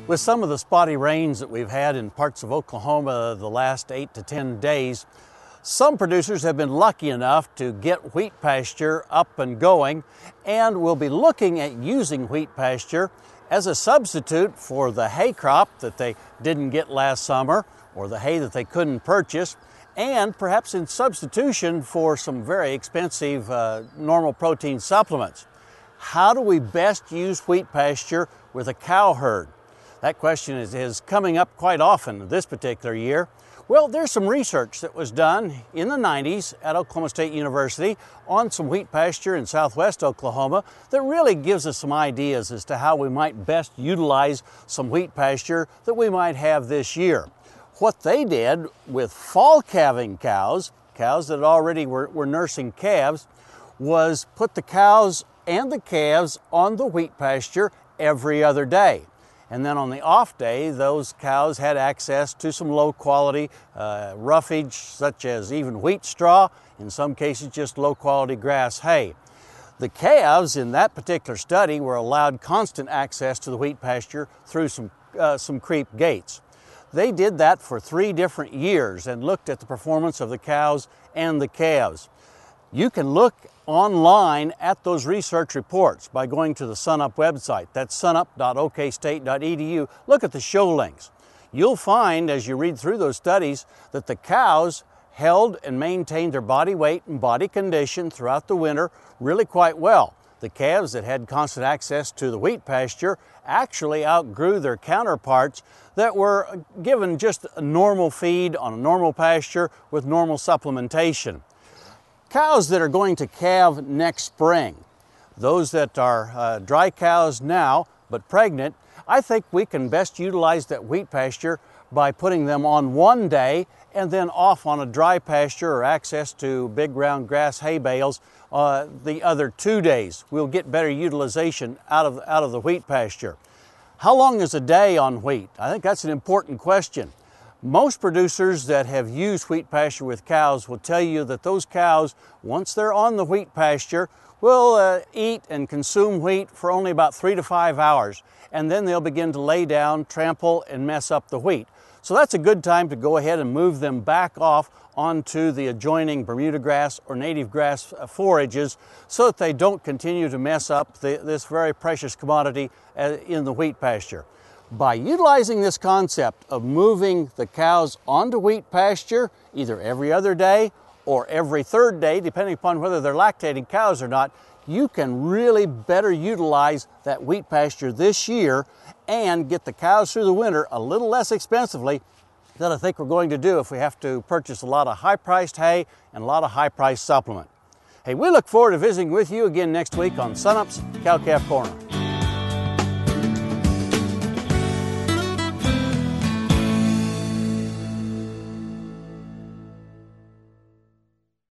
With some of the spotty rains that we've had in parts of Oklahoma the last 8 to 10 days, some producers have been lucky enough to get wheat pasture up and going, and will be looking at using wheat pasture as a substitute for the hay crop that they didn't get last summer, or the hay that they couldn't purchase, and perhaps in substitution for some very expensive normal protein supplements. How do we best use wheat pasture with a cow herd? That question is coming up quite often this particular year. Well, there's some research that was done in the 90s at Oklahoma State University on some wheat pasture in southwest Oklahoma that really gives us some ideas as to how we might best utilize some wheat pasture that we might have this year. What they did with fall calving cows that already were nursing calves, was put the cows and the calves on the wheat pasture every other day. And then on the off day, those cows had access to some low quality roughage, such as even wheat straw, in some cases just low quality grass hay. The calves in that particular study were allowed constant access to the wheat pasture through some creep gates. They did that for 3 different years and looked at the performance of the cows and the calves. You can look online at those research reports by going to the SunUp website. That's sunup.okstate.edu. Look at the show links. You'll find, as you read through those studies, that the cows held and maintained their body weight and body condition throughout the winter really quite well. The calves that had constant access to the wheat pasture actually outgrew their counterparts that were given just a normal feed on a normal pasture with normal supplementation. Cows that are going to calve next spring, those that are dry cows now but pregnant, I think we can best utilize that wheat pasture by putting them on one day and then off on a dry pasture or access to big round grass hay bales the other 2 days. We'll get better utilization out of the wheat pasture. How long is a day on wheat? I think that's an important question. Most producers that have used wheat pasture with cows will tell you that those cows, once they're on the wheat pasture, will eat and consume wheat for only about 3 to 5 hours, and then they'll begin to lay down, trample, and mess up the wheat. So that's a good time to go ahead and move them back off onto the adjoining Bermuda grass or native grass forages so that they don't continue to mess up this very precious commodity in the wheat pasture. By utilizing this concept of moving the cows onto wheat pasture either every other day or every 3rd day, depending upon whether they're lactating cows or not, you can really better utilize that wheat pasture this year and get the cows through the winter a little less expensively than I think we're going to do if we have to purchase a lot of high-priced hay and a lot of high-priced supplement. Hey, we look forward to visiting with you again next week on SunUp's Cow-Calf Corner.